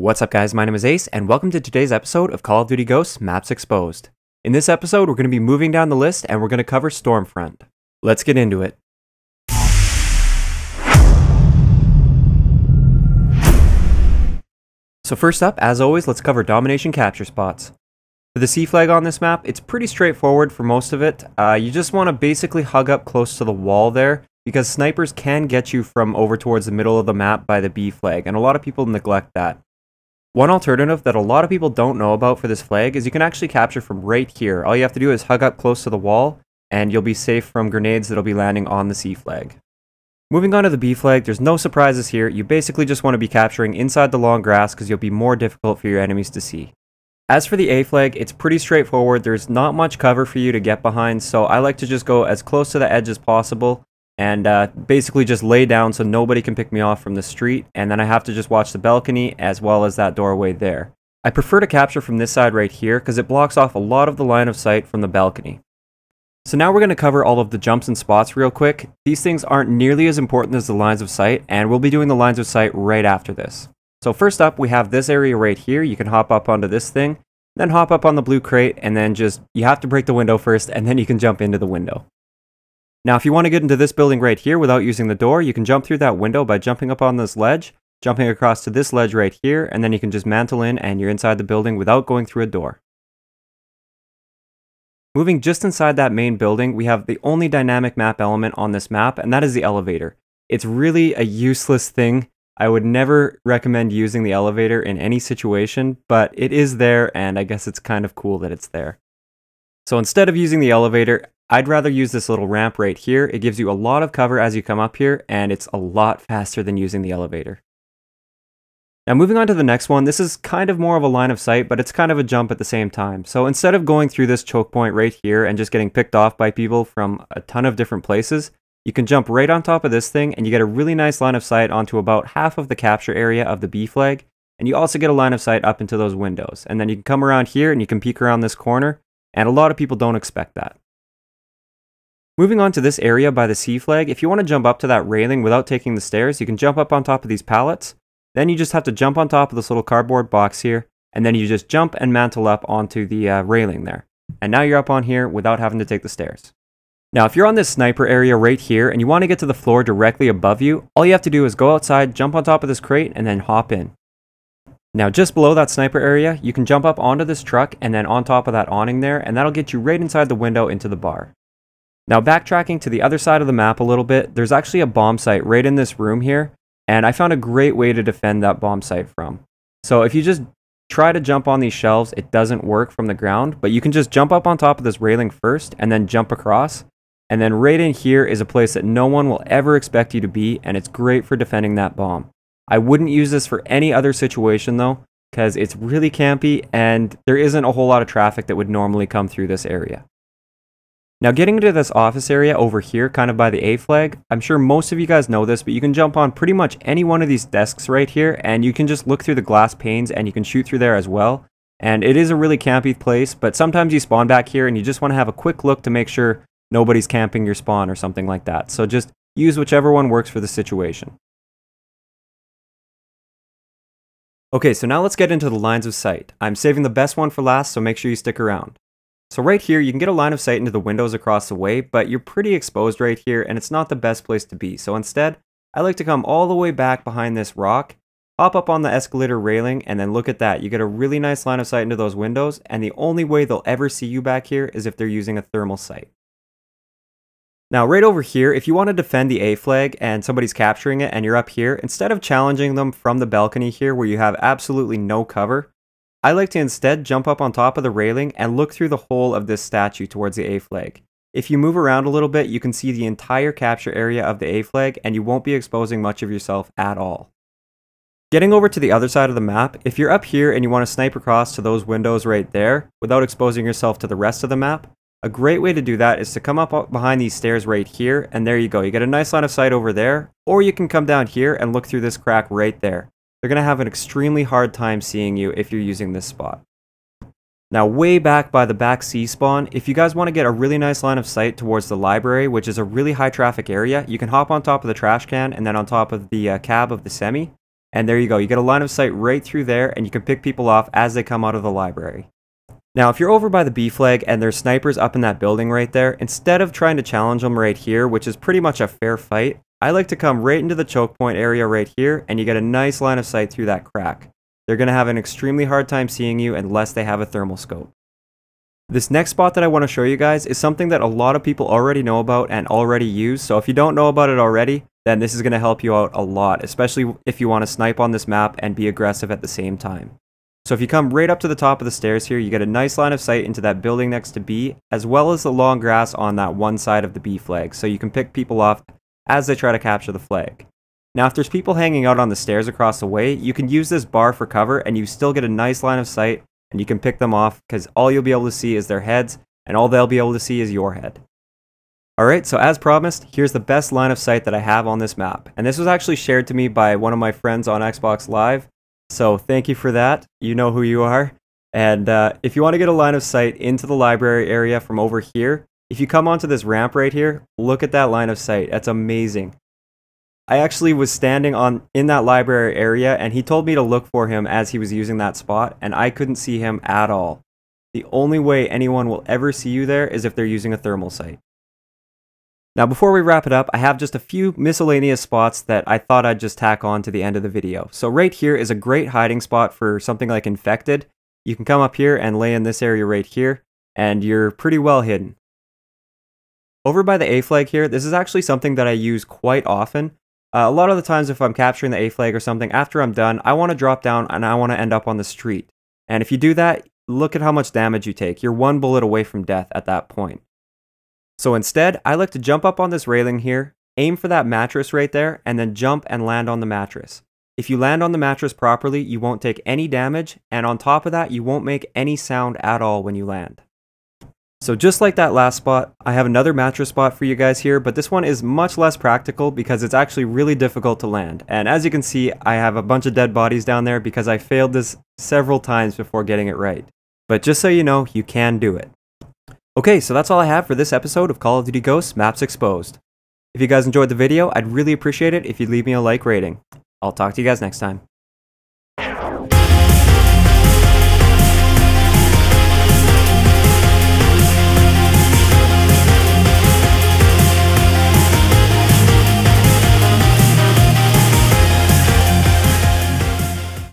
What's up guys, my name is Ace, and welcome to today's episode of Call of Duty Ghosts Maps Exposed. In this episode, we're going to be moving down the list and we're going to cover Stormfront. Let's get into it. So first up, as always, let's cover Domination capture spots. For the C flag on this map, it's pretty straightforward for most of it. You just want to basically hug up close to the wall there, because snipers can get you from over towards the middle of the map by the B flag, and a lot of people neglect that. One alternative that a lot of people don't know about for this flag is you can actually capture from right here. All you have to do is hug up close to the wall, and you'll be safe from grenades that'll be landing on the C flag. Moving on to the B flag, there's no surprises here. You basically just want to be capturing inside the long grass because you'll be more difficult for your enemies to see. As for the A flag, it's pretty straightforward. There's not much cover for you to get behind, so I like to just go as close to the edge as possible and basically just lay down so nobody can pick me off from the street, and then I have to just watch the balcony as well as that doorway there. I prefer to capture from this side right here because it blocks off a lot of the line of sight from the balcony. So now we're going to cover all of the jumps and spots real quick. These things aren't nearly as important as the lines of sight, and we'll be doing the lines of sight right after this. So first up, we have this area right here. You can hop up onto this thing, then hop up on the blue crate, and then you have to break the window first, and then you can jump into the window. Now, if you want to get into this building right here without using the door, you can jump through that window by jumping up on this ledge, jumping across to this ledge right here, and then you can just mantle in and you're inside the building without going through a door. Moving just inside that main building, we have the only dynamic map element on this map, and that is the elevator. It's really a useless thing. I would never recommend using the elevator in any situation, but it is there, and I guess it's kind of cool that it's there. So instead of using the elevator, I'd rather use this little ramp right here. It gives you a lot of cover as you come up here, and it's a lot faster than using the elevator. Now moving on to the next one, this is kind of more of a line of sight, but it's kind of a jump at the same time. So instead of going through this choke point right here and just getting picked off by people from a ton of different places, you can jump right on top of this thing and you get a really nice line of sight onto about half of the capture area of the B flag, and you also get a line of sight up into those windows. And then you can come around here and you can peek around this corner, and a lot of people don't expect that. Moving on to this area by the C flag, if you want to jump up to that railing without taking the stairs, you can jump up on top of these pallets. Then you just have to jump on top of this little cardboard box here, and then you just jump and mantle up onto the railing there. And now you're up on here without having to take the stairs. Now if you're on this sniper area right here and you want to get to the floor directly above you, all you have to do is go outside, jump on top of this crate, and then hop in. Now just below that sniper area, you can jump up onto this truck and then on top of that awning there, and that'll get you right inside the window into the bar. Now backtracking to the other side of the map a little bit, there's actually a bomb site right in this room here, and I found a great way to defend that bomb site from. So if you just try to jump on these shelves, it doesn't work from the ground, but you can just jump up on top of this railing first and then jump across. And then right in here is a place that no one will ever expect you to be, and it's great for defending that bomb. I wouldn't use this for any other situation though, because it's really campy and there isn't a whole lot of traffic that would normally come through this area. Now getting into this office area over here, kind of by the A flag, I'm sure most of you guys know this, but you can jump on pretty much any one of these desks right here, and you can just look through the glass panes and you can shoot through there as well. And it is a really campy place, but sometimes you spawn back here and you just want to have a quick look to make sure nobody's camping your spawn or something like that. So just use whichever one works for the situation. Okay, so now let's get into the lines of sight. I'm saving the best one for last, so make sure you stick around. So right here, you can get a line of sight into the windows across the way, but you're pretty exposed right here, and it's not the best place to be. So instead, I like to come all the way back behind this rock, hop up on the escalator railing, and then look at that. You get a really nice line of sight into those windows, and the only way they'll ever see you back here is if they're using a thermal sight. Now right over here, if you want to defend the A flag and somebody's capturing it and you're up here, instead of challenging them from the balcony here where you have absolutely no cover, I like to instead jump up on top of the railing and look through the hole of this statue towards the A flag. If you move around a little bit, you can see the entire capture area of the A flag and you won't be exposing much of yourself at all. Getting over to the other side of the map, if you're up here and you want to snipe across to those windows right there without exposing yourself to the rest of the map, a great way to do that is to come up behind these stairs right here, and there you go. You get a nice line of sight over there, or you can come down here and look through this crack right there. They're going to have an extremely hard time seeing you if you're using this spot. Now way back by the back C spawn, if you guys want to get a really nice line of sight towards the library, which is a really high traffic area, you can hop on top of the trash can and then on top of the cab of the semi. And there you go, you get a line of sight right through there, and you can pick people off as they come out of the library. Now, if you're over by the B flag and there's snipers up in that building right there, instead of trying to challenge them right here, which is pretty much a fair fight, I like to come right into the choke point area right here, and you get a nice line of sight through that crack. They're going to have an extremely hard time seeing you unless they have a thermal scope. This next spot that I want to show you guys is something that a lot of people already know about and already use, so if you don't know about it already, then this is going to help you out a lot, especially if you want to snipe on this map and be aggressive at the same time. So if you come right up to the top of the stairs here, you get a nice line of sight into that building next to B, as well as the long grass on that one side of the B flag, so you can pick people off as they try to capture the flag. Now, if there's people hanging out on the stairs across the way, you can use this bar for cover and you still get a nice line of sight and you can pick them off because all you'll be able to see is their heads and all they'll be able to see is your head. Alright, so as promised, here's the best line of sight that I have on this map. And this was actually shared to me by one of my friends on Xbox Live, so thank you for that. You know who you are. And if you want to get a line of sight into the library area from over here, if you come onto this ramp right here, look at that line of sight. That's amazing. I actually was standing in that library area and he told me to look for him as he was using that spot and I couldn't see him at all. The only way anyone will ever see you there is if they're using a thermal sight. Now before we wrap it up, I have just a few miscellaneous spots that I thought I'd just tack on to the end of the video. So right here is a great hiding spot for something like infected. You can come up here and lay in this area right here and you're pretty well hidden. Over by the A flag here, this is actually something that I use quite often. A lot of the times if I'm capturing the A flag or something, after I'm done, I want to drop down and I want to end up on the street. And if you do that, look at how much damage you take. You're one bullet away from death at that point. So instead, I like to jump up on this railing here, aim for that mattress right there, and then jump and land on the mattress. If you land on the mattress properly, you won't take any damage, and on top of that, you won't make any sound at all when you land. So just like that last spot, I have another mattress spot for you guys here, but this one is much less practical because it's actually really difficult to land. And as you can see, I have a bunch of dead bodies down there because I failed this several times before getting it right. But just so you know, you can do it. Okay, so that's all I have for this episode of Call of Duty Ghosts Maps Exposed. If you guys enjoyed the video, I'd really appreciate it if you'd leave me a like rating. I'll talk to you guys next time.